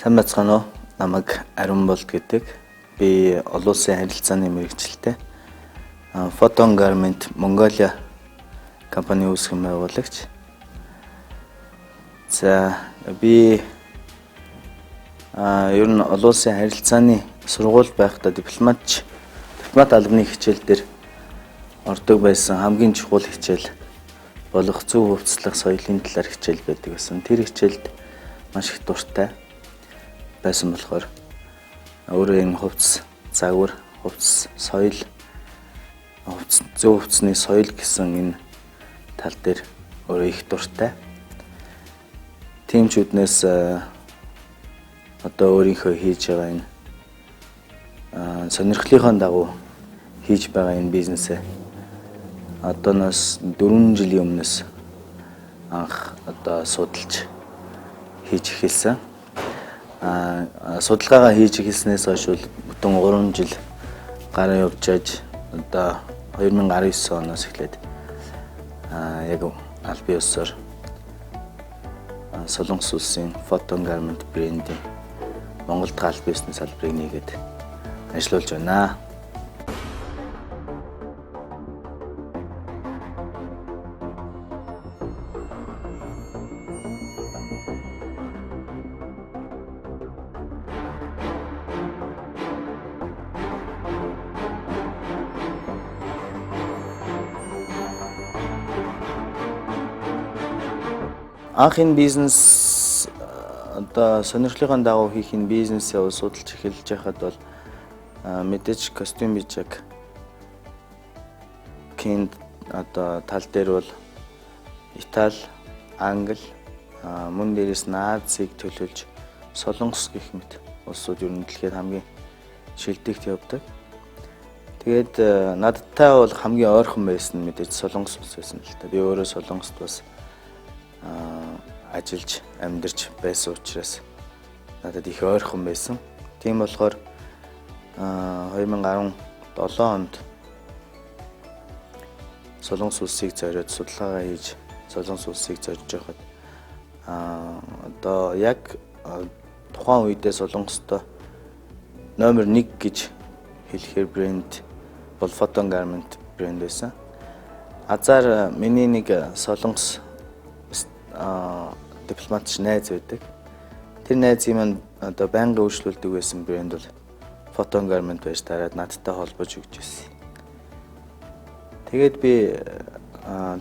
Сайн байцгаана уу? Намайг Ариун Болд гэдэг. Би олон улсын харилцааны мэргэжилтэй. Photon Garment Mongolia компани үүсгэн байгуулагч. За би ер нь олон улсын харилцааны сургууль байхдаа дипломат албаны хичээл дээр ордог байсан хамгийн чухал хичээл болох зөв хувцлах соёлын талаар хичээл байдаг гэсэн. Тэр хичээлд маш их дуртай байсан болохоор өөрөө энэ хувцс загвар, хувцс соёл, зөв хувцсны соёл гэсэн энэ тал дээр өөрөө их дуртай. Тимчүүднээс одоо өөрийнхөө хийж байгаа энэ сонирхлынхаа дагуу хийж байгаа энэ бизнесээ одооноос 4 жилийн өмнөөс анх одоо судалж хийж эхэлсэн. Судалгаагаа хийж эхэлснээс хойш бүтэн 3 жил гараа явж аж одоо 2019 оноос эхлээд яг аль бие усаар Солонгос улсын Photon Garment брендийн Монголд аль биесний салбарыг нээгээд ажиллаулж байна. Анх энэ бизнес одоо сонирхлынхаа дагуу хийх энэ бизнесээ судалж эхэлж байхад бол мэдээж костюм бижаг кинд одоо тал дээр бол Итали, Англи, мөн дээрээс нь Азийг төлөөлж Солонгос гэх мэт улсууд ер нь дэлхийд хамгийн шилдэгт явдаг. Тэгээд надтай бол хамгийн ойрхон байсан нь мэдээж Солонгос улс байсан л та. Би өөрөө Солонгост бас ажиллаж амьдарч байсан учраас надад их ойрхон байсан. Тийм болохоор 2017 онд Солонгос улсыг зориод судалгаагаа хийж Солонгос улсыг зорж байхад одоо яг тухайн үедээ Солонгостой номер 1 гэж хэлэхээр брэнд бол Photon Garment брэнд байсан. Азар миний нэг Солонгос дипломатч найз байдаг. Тэр найзын маань одоо байнгын үйлчлүүлдэг байсан брэнд бол Photon Garment байж дараад надтай холбож өгч байсан. Тэгээд би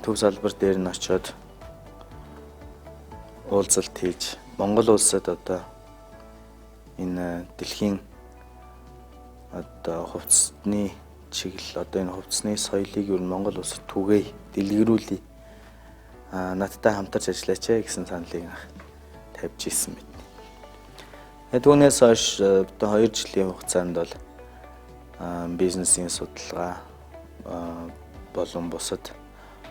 төв салбар дээр нь очиод уулзалт хийж Монгол улсад одоо энэ дэлхийн одоо хувцсны чиглэл одоо энэ хувцсны соёлыг юу Монгол улсад түгээе, дэлгэрүүлье. Надтай хамтарч ажиллаач гэсэн саналыг тавьж ирсэн мэт. Түүнээс хойш одоо 2 жилийн хугацаанд бол бизнесийн судалгаа болон бусад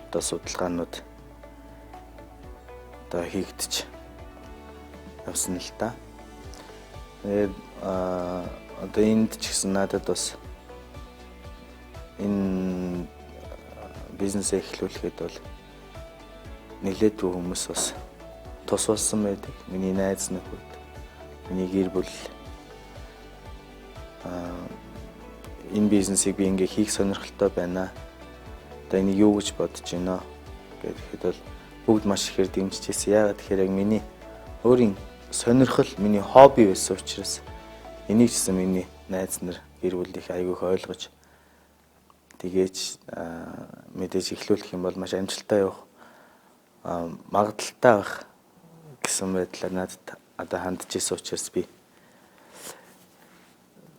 одоо судалгаанууд одоо хийгдэж явсан л та. Тэгээд одоо энд ч гэсэн надад бас энэ бизнесээ эхлүүлэхэд бол нэлээдгүй хүмүүс бас тус болсон байдаг. Миний найз нөхөд, миний гэр бүл энэ бизнесийг би ингээ хийх сонирхолтой байна. Одоо энийг юу гэж бодож байна гэхэд бол бүгд маш ихээр дэмжижсэн. Яагаад тэгэхээр яг миний өөрийн сонирхол, миний хобби байсан учраас энийг ч гэсэн миний найз нар гэр бүл их айгүйх ойлгож тэгээж мэдээж эхлүүлэх юм бол маш амжилттай явах магадaltaй байх гэсэн байдлаар надад одоо хандж ирсэн учраас би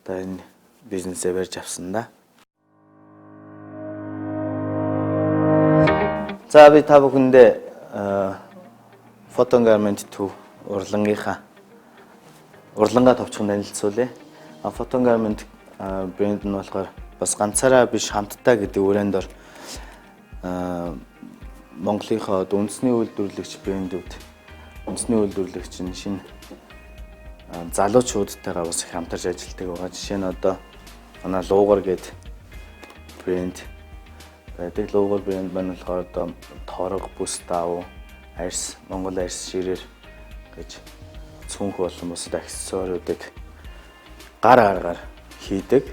одоо энэ бизнесээ барьж авсан да. За би та бүхэндээ Photon Garment 2 урлагаа товчхон танилцуулъя. Photon Garment брэнд нь болохоор бас ганцаараа биш хамтдаа гэдэг үрээнд ор Монголынхоо үндэсний үйлдвэрлэгч брэндүүд, үндэсний үйлдвэрлэгч нь шинэ залуучуудтайгаа бас их хамтарч ажилладаг байгаа. Жишээ нь одоо манай Луугар гэдэг брэнд байдаг. Луугар брэнд маань болохоор одоо торог, бүс даав, арьс, Монгол арьс ширээр гэж цүнх болон бусад аксессуаруудыг гар аргаар хийдэг.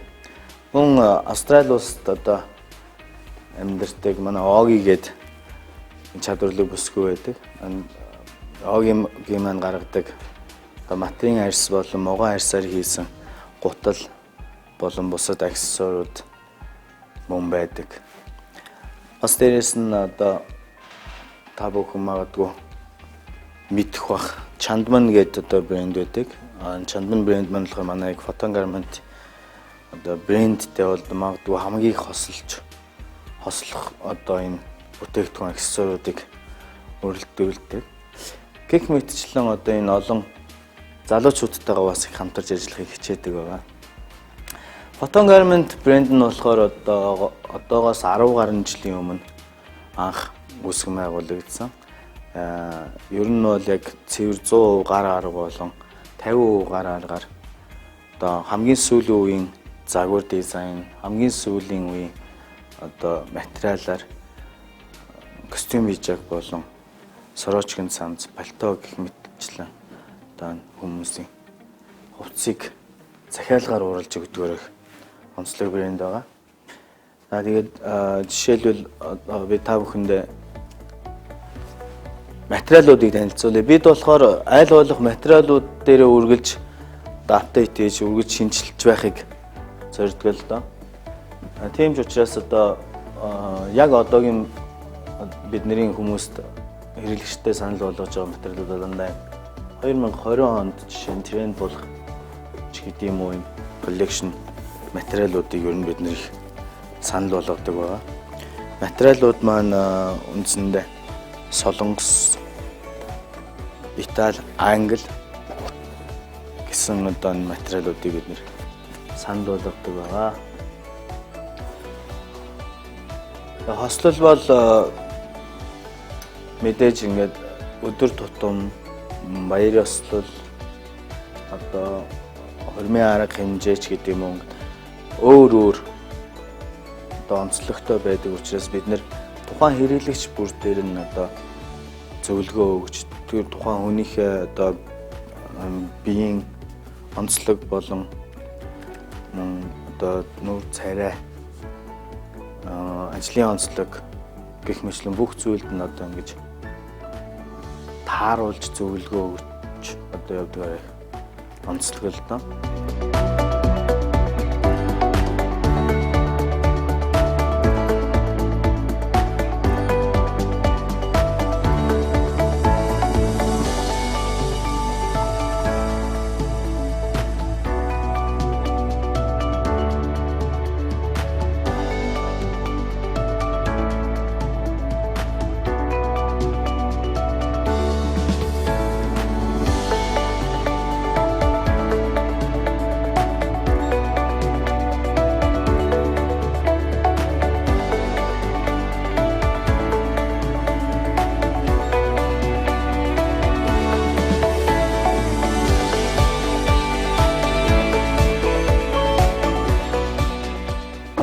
Мөн Австрали улсад одоо амьдардаг манай Оги гээд чадварлаг бүсгүй байдаг. Огийн маань гаргадаг материйн арьс болон могон арьсаар хийсэн гутал болон бусад аксессуарууд мөн байдаг. Бас дээрэс нь одоо та бүхэн магадгүй мэдэх бах Чандман гэдэг одоо брэнд байдаг. Чандман брэнд маань болохоор манай Photon Garment одоо брэндтэй бол магадгүй хамгийн их хослох одоо энэ бүтээгдэхүүн аксессуаруудыг өргөдүүлдэг. Гэх мэтчлэн одоо энэ олон залуучуудтайгаа бас их хамтарч ажиллахыг хичээдэг байгаа. Photon Garment брэнд нь болохоор одоогоос 10 гаруй жилийн өмнө анх үүсгэн байгуулагдсан. Ер нь бол яг цэвэр 100% гар арга болон 50% гар аргаар одоо хамгийн сүүлийн үеийн загвар дизайн, хамгийн сүүлийн үеийн одоо материалаар костюм хижааг болон сорочкын цамц, пальто гэх мэтчлэн одоо хүмүүсийн хувцсыг захиалгаар уралж өгдөгөр онцлог брэнд байгаа. Тэгээд жишээлбэл би та бүхэндээ материалуудыг танилцуулъя. Бид болохоор аль болох материалууд дээр үргэлж апдейт хийж, үргэлж шинжилж байхыг зорддог л доо. Тийм ч учраас одоо яг одоогийн бидний хүмүүст хэрэглэгчтэй санал болгож байгаа материалууд дандаа 2020 онд жишээ нь тренд болох ч гэдэм үү юм коллекшн материалуудыг ер нь бид нэр санал болгодог байгаа. Материалууд маань үндсэндээ Солонгос, Итали, Англи гэсэн одоо материалуудыг бид нэр санал болгодог байгаа. Хослол бол мэдээж ингээд өдөр тутам баяр ёслол одоо хормын арга хэмжээч гэдэг юм өөр одоо онцлогтой байдаг учраас бид нэр тухайн хэрэглэгч бүр дээр нь одоо зөвлөгөө өгч тэр тухайн хүнийхээ одоо биеийн онцлог болон одоо нүүр царай ажлын онцлог гэх мэтлэн бүх зүйлд нь одоо ингэж тааруулж зөвлөгөө өгч одоо явдаг онцлог л доо.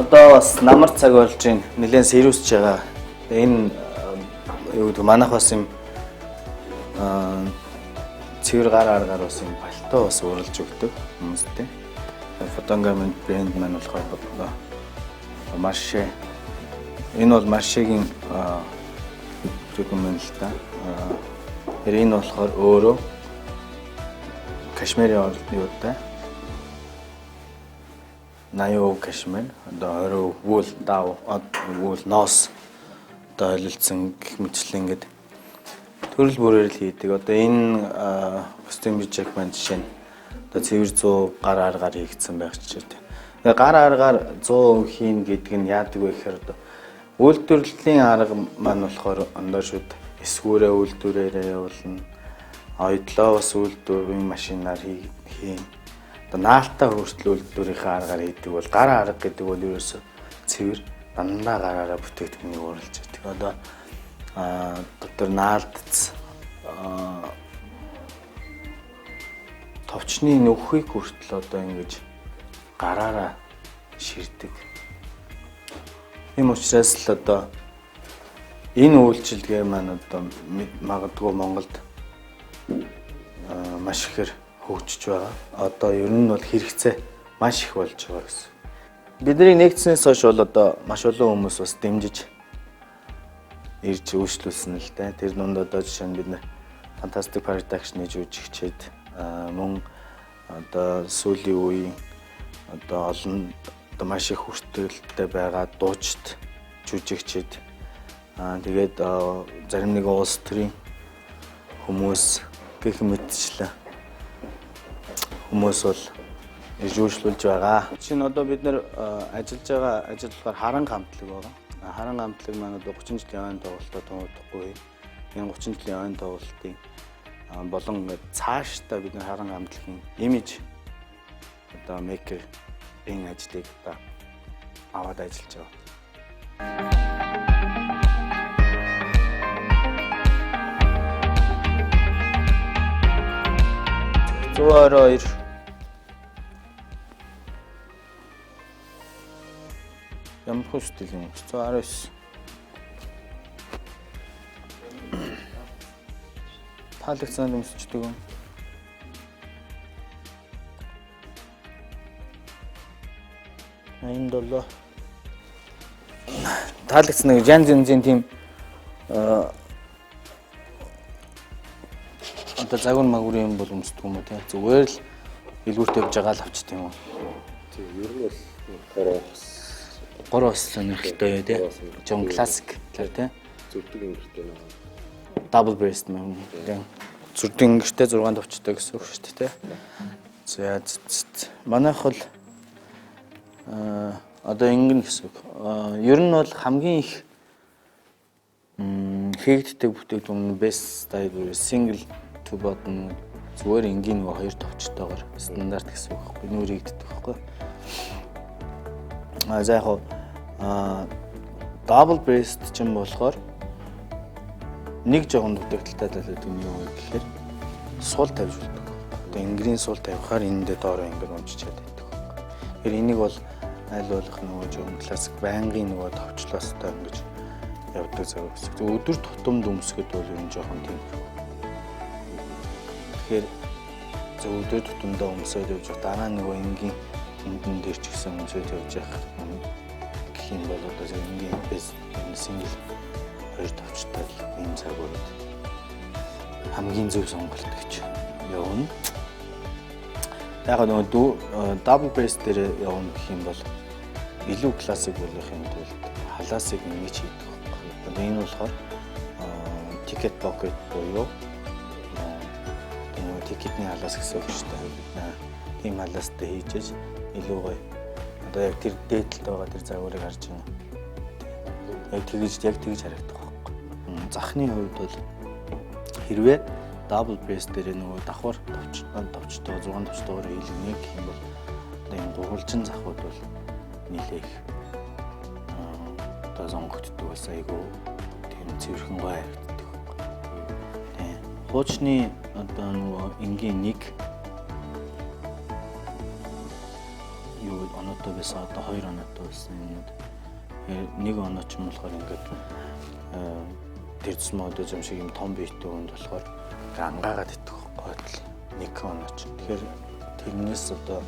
Одоо бас намар цаг болж байна. Нэлээд сериусж байгаа. Энэ юу гэдэг манайх бас юм цэвэр гар аргаар бас юм пальто бас уралж өгдөг хүмүүстэй. Photon Garment брэнд маань болохоор Marche. Энэ бол Marche-гийн рекоменд л та. Энэ болохоор өөрөө кашмирын юутай 80% кашмир, одоо 20% вул дав, вул нос одоо ойлцсон гэх мэтчлэн ингээд төрөл бүрээр л хийдэг. Одоо энэ костюм бижак маань жишээ нь одоо цэвэр 100 гар аргаар хийгдсэн байх жишээтэй. Тэгээ гар аргаар 100% хийн гэдэг нь яадаг вэ гэхээр одоо үйлдвэрлэлийн арга маань болохоор ондоошууд эсвүүрээ үйлдвэрээрээ явуулна. Оёдлоо бас үйлдвэрийн машинаар хийн. Одоо наалтаа хүртэл үйлдвэрийнхээ аргаар хийдэг бол гар арга гэдэг бол ерөөсө цэвэр дандаа гараараа бүтээгдэхүүнийг уралж байдаг. Одоо дотор наалтц товчны нөхөйг хүртэл одоо ингэж гараараа ширдэг. Ийм учраас л одоо энэ үйлчилгээ маань одоо магадгүй Монголд маш ихээр хөгжиж байгаа. Одоо ер нь бол хэрэгцээ маш их болж байгаа гэсэн. Бидний нэгдснээс хойш бол одоо маш олон хүмүүс бас дэмжиж ирж үйлчлүүлсэн л дээ. Тэр дунд одоо жишээ нь бид нэр Fantastic Production-ы жүжигчид мөн одоо сүүлийн үеийн одоо олон одоо маш их хүрээлттэй байгаа дуучид жүжигчид тэгээд зарим нэгэн улс төрийн хүмүүс гэх мэтчлэн хүмүүс бол ирж үйлчлүүлж байгаа. Жишээ нь одоо бид нэр ажиллаж байгаа ажил болохоор харан хамтлаг байгаа. Харан хамтлаг маань 30 жилийн ойн тоглолтод томоохгүй. Энэ 30 жилийн ойн тоглолтын болон ингээд цаашдаа бид нар харан хамтлагийн имиж одоо мейкерийн ажлыг одоо аваад ажиллаж байгаа. Зөөр ямар хөстөл юм 119 таалагдсан юмсчдэг юм. Энэ долоо таалагдсан нэг янз янзын тийм одоо загвар магварын юм бол өмсдөг юм уу те зүгээр л илгүүртэй явж байгаа л авчт юм уу. Тийм ер нь бол гурван ус сонирхолтой те жон классик тэр те зүрдэг ингэртэй нэг double breast мөн те зүрдэг ингэртэй 6 товчтой гэсэн үг шүү дээ те. За манайх бол одоо ингэн гэсэн үг. Ер нь бол хамгийн их хийгддэг бүтээгдэхүүн best style single to bottom зүгээр энгийн нэг хоёр товчтойгоор стандарт гэсэн үг байхгүй нүүр хийгддэг байхгүй. За яг double breast ч юм болохоор нэг жоохон дутагдaltaй талаад юм юу гэхээр сул тавьж үлддэг. Одоо ингэрийн сул тавихаар энэ дээр доороо ингэ унжичаад байдаг. Тэгэхээр энийг бол аль болох нөгөө жоохон классик байнгын нөгөө товчлоостой ингэж явдаг зэрэг гэсэн. Өдөр тутамд өмсгöd бол энэ жоохон тийм. Тэгэхээр өдөр тутамдаа өмсөд явж дараа нөгөө энгийн тэндэн дээр ч гэсэн өмсөд явж явах гэх юм бол одоо энгийн бэс single хоёр товчтой ийм цагууд хамгийн зөв сонголт гэж явна. Яг нөгөө double breast дээр явна гэх юм бол илүү классик болох юм бол халаасыг ингэж хийдэг. Одоо энэ болохоор ticket pocket буюу нөгөө тикетний халаас гэсэн үг шүү дээ. Тийм халаастай хийжээж илүү гоё. Одоо яг тэр дээдлэлд байгаа тэр загварыг харж байна. Яг тэгж харагдах байхгүй. Захны хувьд бол хэрвээ double breast дээр нөгөө давхар товчтой 6 товчтойгоор хийлгэнэ гэх юм бол одоо энэ гурвалжин захууд бол нилээх одоо сонгогддог бас айгүй тийм цэвэрхэн гоё харагддаг байхгүй. Тийм. Хуучны одоо нөгөө энгийн нэг юу оноотой байсан одоо 2 оноотой байсан юмнууд нэг оноо ч юм болохоор ингээд тэр зэсмэ одоо юм шиг юм том биетэй хүнд болохоор ангаагаад идэх гойдл нэг оноо ч. Тэгэхээр тэрнээс одоо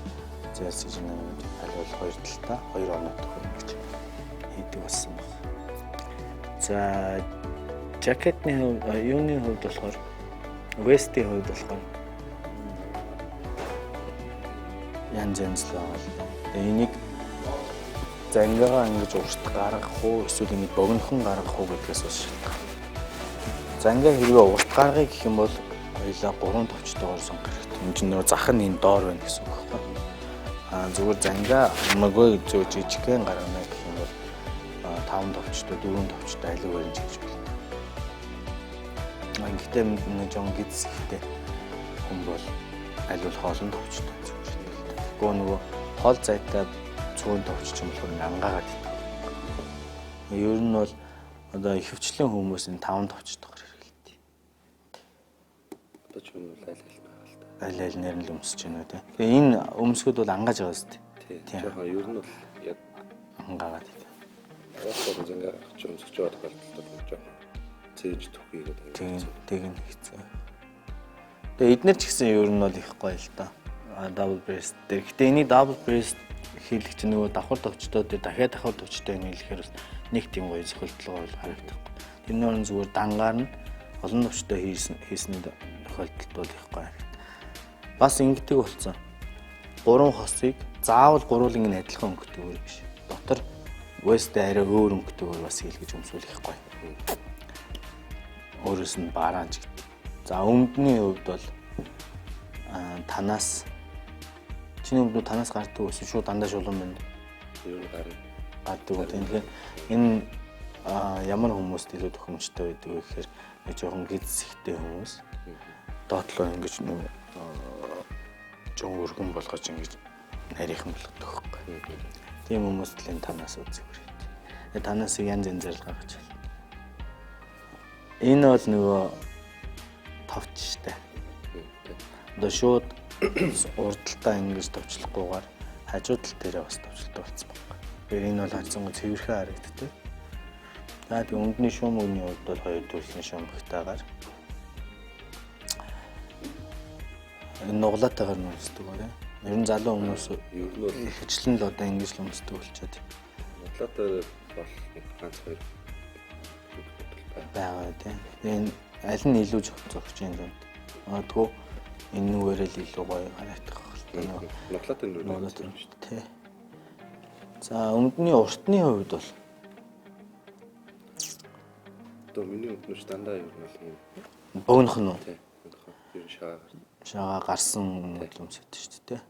зээс гэж нэг аль бол 2 талтай 2 оноотой хүн гэж хийдэг болсон баг. За жакетны юуны хувьд болохоор вестийн хувьд болохоор янз л байна. Энийг зангигаа ингэж урт гаргах уу эсвэл ингэ богинохон гаргах уу гэдгээс бас шалтгаална. Зангаа хэрвээ урт гаргая гэх юм бол хоёлаа 3 товчтойгоор сонгох хэрэгтэй. Энд чинь нөгөө зах нь энэ доор байна гэсэн үг байна. Зүгээр зангаа мөгөө зөө жижигхэн гаргана гэх юм бол 5 товчтой 4 товчтой алив барьж гэж байна. Гэхдээ нэг жон гизхтэй хүн бол аль бол хоолн товчтой зүгээр. Гэхдээ нөгөө хоол зайтай цөөн товчч юм болохоор ангаагаад идэв. Ер нь бол одоо ихэвчлэн хүмүүс энэ 5 товчтойгоор хэрэглэдэг. Одоо ч юм уу аль байгаа л та. Аль нэр нь л өмсөж байна үү те. Тэгээ энэ өмсгүүд бол ангааж байгаа зү. Тийм. Жоохон ер нь бол яг ангаагаад идэв. Аваад зингээ авч өмсөж байгаа тохиолдолд жоохон цээж төхий гэдэг. Тэг нь хэцүү. Тэгээ эднэр ч гэсэн ер нь бол их гоё л да. Double breast дээр. Гэтэ энийг double breast хийлгэх чинь нөгөө давхар төвчтөө дээр дахиад давхар төвчтөө хийлгэхээр бас нэг тийм гоё зөвхөлтлөгөө бол харагдахгүй. Тэр нөрн зүгээр дангаар нь олон төвчтөө хийсний тохиолдолд бол их гоё харагдав. Бас ингэдэг болсон. 3 хосыг заавал гурван ингэ адилхан өнгөтэйгээр биш. Дотор west-д арай өөр өнгөтэйгээр бас хийлгэж өмсүүлэх гоё. Өөрөөс нь бараанч гэдэг. За өмдний хувьд бол танаас чиний өмдөө танаас гардаг ус шүү дандаа шулуун байна. Юу гарна. Гадаг. Тэгэхээр энэ ямар хүмүүст илүү тохиомжтой байдаг вэ гэхээр нэг жоохон гизсэгтэй хүмүүс доотлоо ингэж нэг жон өргөн болгож ингэж нарийнхан болгодог байхгүй. Тийм хүмүүст л энэ танаас үзэгвэр. Танаас янз янзаар гаргаж байна. Энэ бол нөгөө товч штэ. Одоо шууд урдталтаа ингэж товчлохгүйгээр хажуу тал дээрээ бас товчлолтой болсон байна. Тэгэхээр энэ бол харьцангуй цэвэрхэн харагддаг. За тийм өмдний шуум өгний хувьд бол хоёр төрлийн шуум багтаагаар энэ нуглаатайгаар нүсдэг байна. Ер нь залуу хүмүүс Ер нь бол ихэвчлэн л одоо ингэж л өмсдөг болчиход Нотлоотой бол ганц хоёр байгаа тийм. Энэ аль нь илүү зохицох юм бэ? Магадгүй энэ нүгээрээ л илүү гоё харагдах байна. Нотлоотой нүрээ Тийм шүү дээ. За өмдний уртны хувьд бол одоо миний өмднөш дандаа ер нь бол богнох нь тийм. Ер нь шагаа гарсан өмсөд шүү дээ.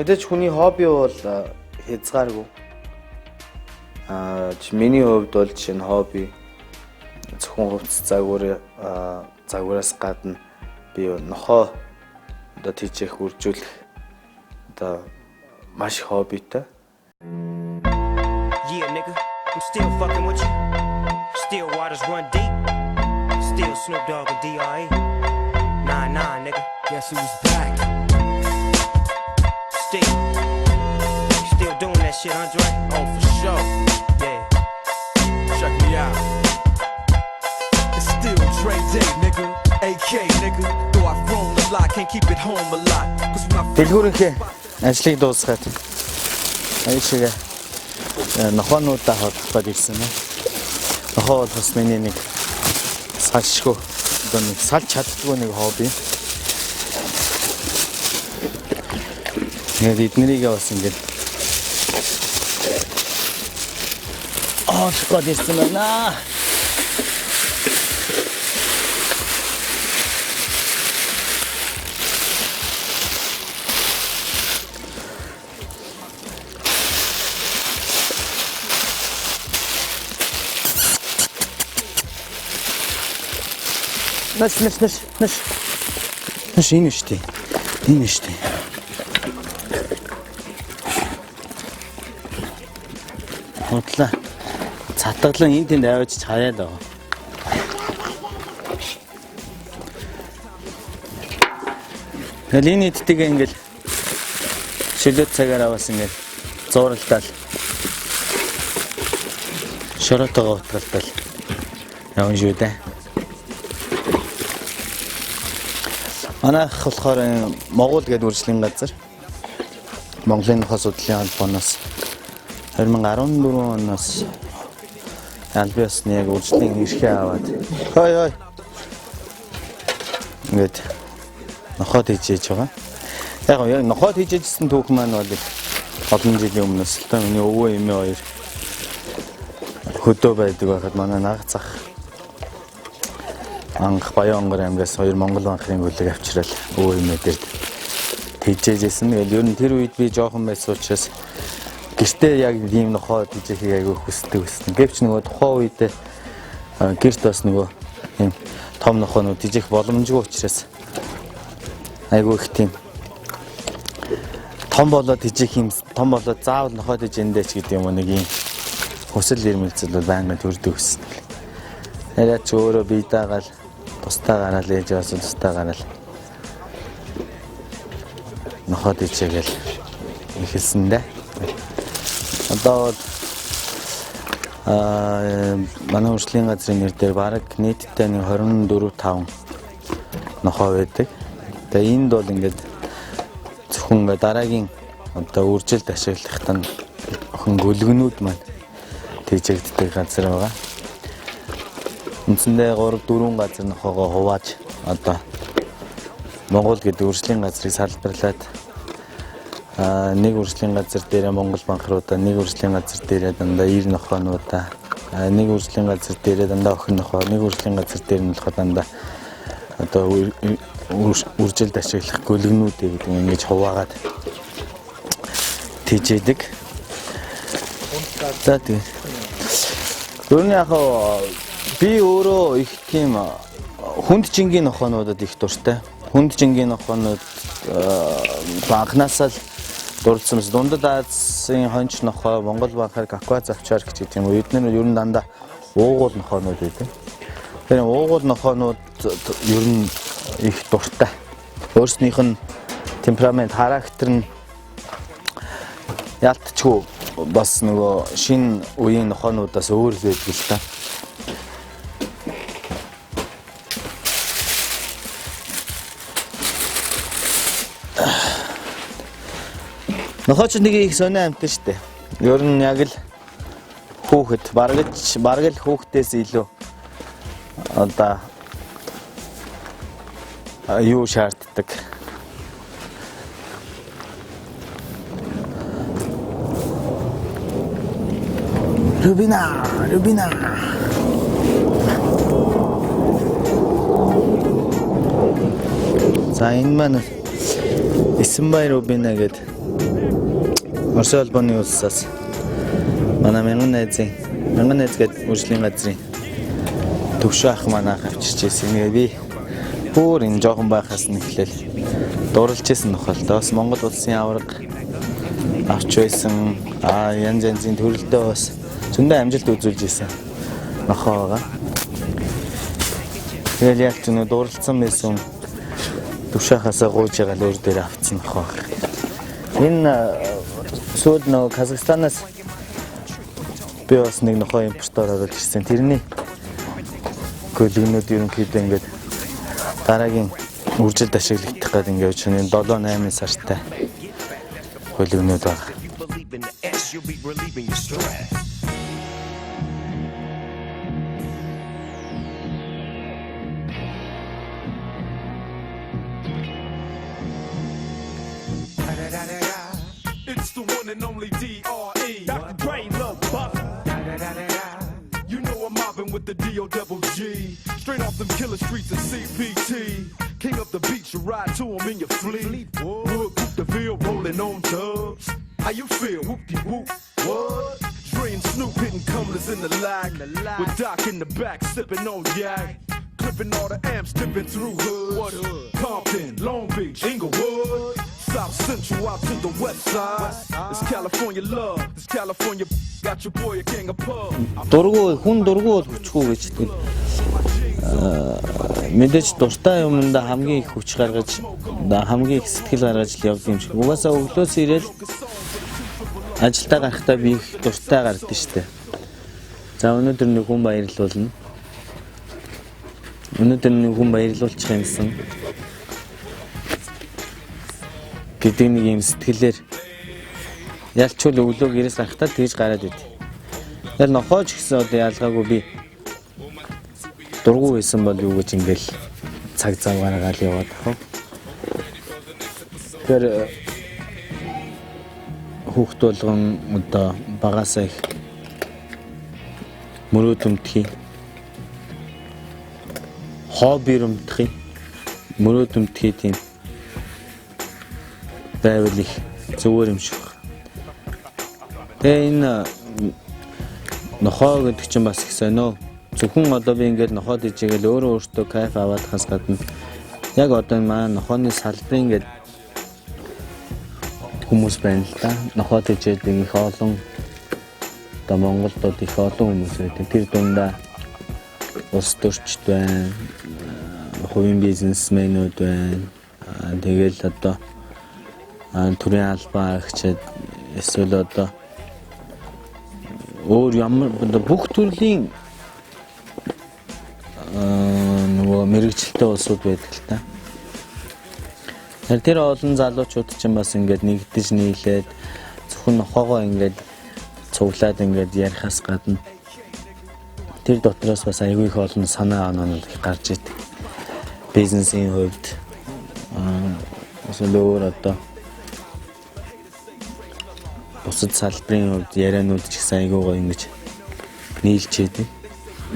Мэдээж хүний хобби бол хязгааргүй. Миний хувьд бол жишээ нь хобби зөвхөн хувцас загвараас гадна би нохоо одоо тийчээх үржүүлэх одоо маш их хоббитай. Yeah, nigga, I'm still fucking with you. Still waters run deep. Still Snoop Dogg and D.R.E. Nah, nigga. Guess who's back? Still doing that shit, Andre? Oh, for sure. Yeah. Check me out. It's still Dre Day, nigga. AK, nigga. Though I've grown a lot, can't keep it home a lot. Cause when I Дэлгүүрийнхээ ажлыг дуусгаад аяшигээ нохоонуудаа хотлоход ирсэн юм. Нохоо бол бас миний нэг салшгүй одоо нэг салж чаддгүй нэг хобби. Тэгээд эднэрийгээ бас ингээд гол ирсэн байна. Наш энэ штий. Энэ штий. Хотлаа. Цатгалан энэ тэнд аваач хаяад байгаа. Тэгэл энэ идтэйгээ ингээл шилээд цагаараа бас ингээл зууралдаал. Шоротоо утгалтал. Явна шүү дээ. Манайх болохоор Монгол гэдэг үржлийн газар Монголын нохоо судлалын холбооноос 2014 оноос аль биесны яг үржлийн эрхээ аваад хой ингээд нохоод хийж байгаа. Яг нохоод хийжсэн түүх маань бол олон жилийн өмнөөс л та миний өвөө эмээ хоёр хөдөө байдаг байхад манай наг зах анх Баян онгор аймгаас 2 Монгол банхын гөлөг авчирал өө юм дээр тэгжээжсэн. Тэгэл ер нь тэр үед би жоохон байсан учраас гэртээ яг ийм нохоо тийжэхийг айгүй хүсдэг байсан. Гэвч нөгөө тухайн үед гэрт бас нөгөө ийм том нохоонууд тийжэх боломжгүй учраас айгүй их тийм том болоод тийжэх юм том болоод заавал нохоо тийж эндээч гэдэг юм нэг ийм хүсэл эрмэлзэл бол байнгын төрдөг гэсэн. Яриач өөрөө бие даагаал тусдаа гараал ээж аваад тусдаа гараал нохоо тийжээгээл ихэлсэн дээ. Одоо манай урьдчилан газрын нэр дээр бараг нийтдээ 24-5 нохоо байдаг. Тэгээ энд бол ингээд зөвхөн дараагийн одоо үржилд ашиглахдаа охин гөлгөнүүд маань тийжэгддэг газар байгаа. Үндсэндээ 3-4 газар нохоогоо хувааж одоо Монгол гэдэг урьдчилан газрыг салбарлаад нэг урьдчилан газар дээр Монгол банхруудаа, нэг урьдчилан газар дээр дандаа 90 нохоонуудаа, нэг урьдчилан газар дээр дандаа охин нохоо, нэг урьдчилан газар дээр нь болохоор дандаа одоо үржилд ашиглах гөлгөнүүдээ гэдэг нь ингэж хуваагаад тийжээдэг. За тийм. Өөрөөр яг би өөрөө их тийм хүнд жингийн нохоонуудад их дуртай. Хүнд жингийн нохоонууд банхнасаа л дурлцсан. Дундад Азийн хонч нохоо, Монгол банхаар Каква завчаар гэж тийм үү. Эдгээр нь ер нь дандаа уугуул нохоонууд байдаг. Тэр уугуул нохоонууд ер нь их дуртай. Өөрснийх нь темперамент, характер нь ялтчгүй бас нөгөө шинэ үеийн нохоонуудаас өөр л байдаг л та. Нохооч нэг их сонио амт штэ. Ер нь яг л хүүхэд бараг л хүүхдээс илүү одоо юу шаарддаг. Рубина. За энэ маань Исмбай Рубина гэдэг Орос улбаны улсаас манай мянган найз гэдэг үржилийн газрын төвшөө ах манаа авчирч ирсэн. Би бүр энэ жоохон байхаас нь эхлээл дурлж ирсэн нөхөлтөө бас Монгол улсын авраг авч байсан. Янз янзын төрөлдөө бас зөндөө амжилт үзүүлж ирсэн нохоо байгаа. Тэгэл яг ч нөө дурлцсан байсан төвшөө ахаасаа гууж байгаа л өөр дээр авцсан нохоо. Энэ сүүл нөө Казахстанаас би бас нэг нохоо импортоор оруулж ирсэн. Тэрний гөлгөнүүд ерөнхийдөө ингээд дараагийн үржилд ашиглагдах гэдэг ингээд чинь 7-8 сартай гөлгөнүүд байгаа. It's the one and only D.R.E. Dr. Dre, Lil Buck. You know I'm mobbing with the D.O.G. Straight off them killer streets of CPT. King up the beach, you ride to him in your fleet. Wood, Coupe de Ville, rolling on dubs. How you feel? Whoop-de-whoop. What? Dre and Snoop hitting cumblers in the lag. With Doc in the back, sipping on yak. Clipping all the amps, dipping through hoods. What hood? Compton, Long Beach, Inglewood. South Central out to the west side. It's California love. It's California. Got your boy a king of pub. Дургу хүн дургу бол хүчгүй гэж тийм. Мэдээж дуртай юмнда хамгийн их хүч гаргаж, хамгийн их сэтгэл гаргаж л явд юм шиг. Угаасаа өглөөс ирээл ажилдаа гарахдаа би их дуртай гардаг штэ. За өнөөдөр нэг хүн баярлуулна. Өнөөдөр нэг хүн баярлуулчих юмсан. Гэдэг нэг юм сэтгэлээр ялчгүй өглөө гэрээс гарахтаа тэгж гараад идэв. Тэр нохоож гисэн одоо ялгаагүй би дургу байсан бол юу гэж ингээл цаг зав гаргаад яваад ахав. Тэр хүүхд болгон одоо багасаа их мөрөөдөмтгий хобби өмдөх юм. Мөрөөд өмдөх тийм байвал их зүгээр юм шиг. Тэгээ энэ нохоо гэдэг чинь бас их сонио. Зөвхөн одоо би ингээд нохоод ижээгээл өөртөө кайф аваадахаас гадна яг одоо маань нохооны салбарын ингээд хүмүүс байна л да. Нохоод ижээд их олон одоо Монголд их олон хүмүүс байдаг. Тэр дундаа улс төрчд байна, хувийн бизнесмэнүүд байна. Тэгэл одоо төрийн албан агчид эсвэл одоо өөр ямар бүх төрлийн нөгөө мэрэгчлээ улсууд байдаг л та. Тэр олон залуучууд ч юм бас ингээд нэгдэж нийлээд зөвхөн нохоогоо ингээд цуглаад ингээд ярихаас гадна тэр дотроос бас аягүй их олон санаа оноо гарч идэг. Бизнесийн хувьд өсөлөөр одоо бусад салбарын хувьд ярианууд ч гэсэн аягүй гоё ингэж нийлж идэг.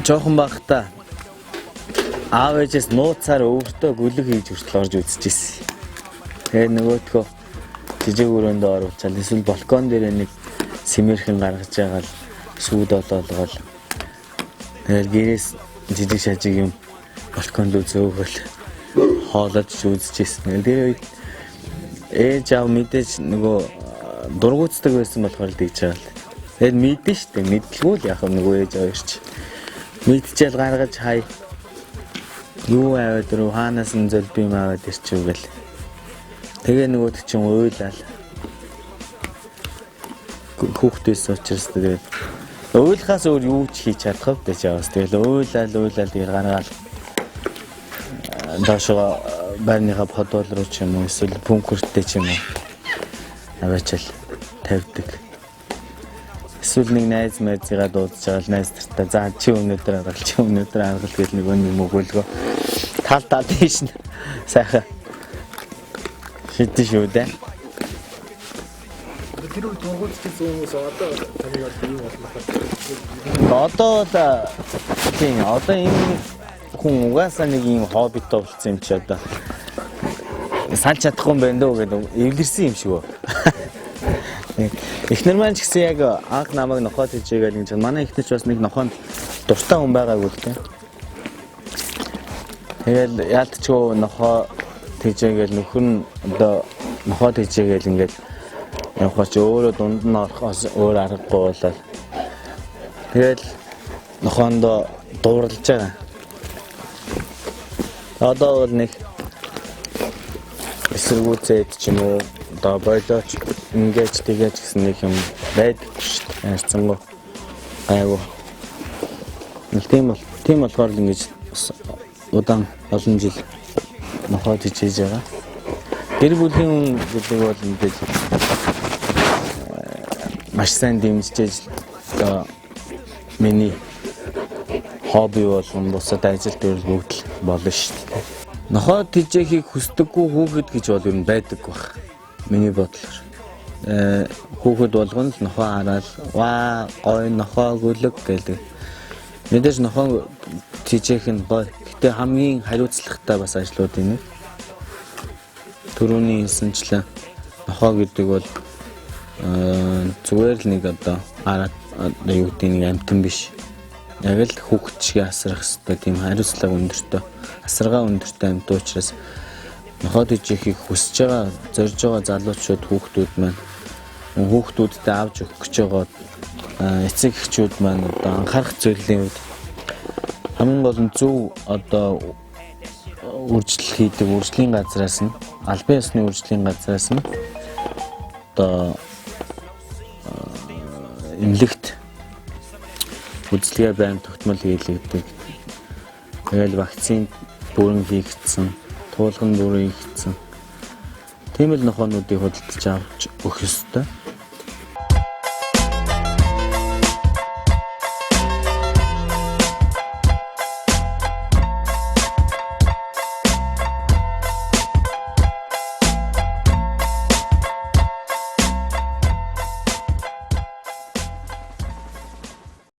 Жохон багтаа аав ээжээс нууцаар өөртөө гүлэг хийж хүртэл орж үзчихсэн. Тэгээ нөгөөдхөө жижиг өрөөндөө оруулчаал эсвэл балкон дээр нэг симэрхэн гаргаж байгаа л сүйд олоолгол. Тэгэл гэрээс жижиг шажиг юм балконд үзөөгөл хоолож үзчихсэн. Тэр үед ээж аав мэдээж нөгөө дургуутдаг байсан болохоор л тэгж байгаа л. Тэгэл мэдэн штэ мэдлгүй л яах вэ нөгөө ээж аваарч. Мэдчихэл гаргаж хай. Юу аваад руу хаанаас нь зөлб юм аваад ирчихв гэл. Тэгээ нөгөөд чинь уйлал. Хүүхдээс учраас тэгээд уйлахаас өөр юу ч хийж чадах вэ гэж яваас. Тэгэл уйлал тэгэл гаргаал. Дашгаа байрныхаа подвол руу ч юм уу эсвэл бункертэй ч юм уу аваачаал тавьдаг. Эсвэл нэг найз мэдзигаа дуудаж байгаа л найз тартаа за чи өнөөдөр аргал гэж нэг юм өгөөлгөө тал тийш сайхан шийдэж шүү дээ. Тэр үед дургуутчих хүмүүс одоо таныг юу болох вэ? Одоо энэ хүн угаасаа нэг юм хоббитой болсон юм чи одоо санч чадахгүй юм байна дөө гэдэг эвлэрсэн юм шиг үү. Эхнэр маань ч гэсэн яг анх намайг нохоод хийжээгээл гэж манай эхнэрч бас нэг нохоонд дуртай хүн байгаагүй л дээ. Тэгэл яалтчгүй нохоо хийжээгээл нөхөр нь одоо нохоод хийжээгээл ингээд явахч өөрөө дунд нь орохоос өөр аргагүй болол. Тэгэл нохоондоо дуурлаж байгаа. Одоо бол нэг эсэргүүцээд ч юм уу одоо бойлооч ингэж тэгэж гэсэн нэг юм байдаг шүү дээ. Яарцсангүй айгу. Тийм болохоор л ингэж удаан олон жил нохоод хийж байгаа. Гэр бүлийн хүн гэдэг бол ингэж маш сайн дэмжиж одоо миний хобби болгон бусад ажил дээр бүгд л болно шүү дээ. Нохоод хийжээхийг хүсдэггүй хүүхэд гэж бол юм байдаг баг. Миний бодлоор. Хүүхэд болгоно л нохоо хараад ваа гоё нохоо гүлэг гэдэг. Мэдээж нохоо хийжээх нь гоё. Гэтэ хамгийн хариуцлагатай бас ажлууд юм. Төрөний хэлсэнчлэн нохоо гэдэг бол зүгээр л нэг одоо хараад юу гэдэг нэг амтан биш. Яг л хүүхэд шиг асрах хэрэгтэй тийм хариуцлага өндөртэй, асаргаа өндөртэй амт учраас нохоод хийхийг хүсэж байгаа, зорж байгаа залуучууд хүүхдүүд маань хүүхдүүдтэй авч өгөх гэж байгаа эцэг эхчүүд маань одоо анхаарах зүйлийн үед хамгийн гол нь зөв одоо үржил хийдэг үржлийн газраас нь албан ёсны үржлийн газраас нь одоо эмнэлэгт үзлэгээ байм тогтмол хийлэгдэг. Тэгэл вакцин бүрэн хийгдсэн, туулган бүрэн хийгдсэн. Тийм л нохоонуудыг худалдаж авч өгөх ёстой.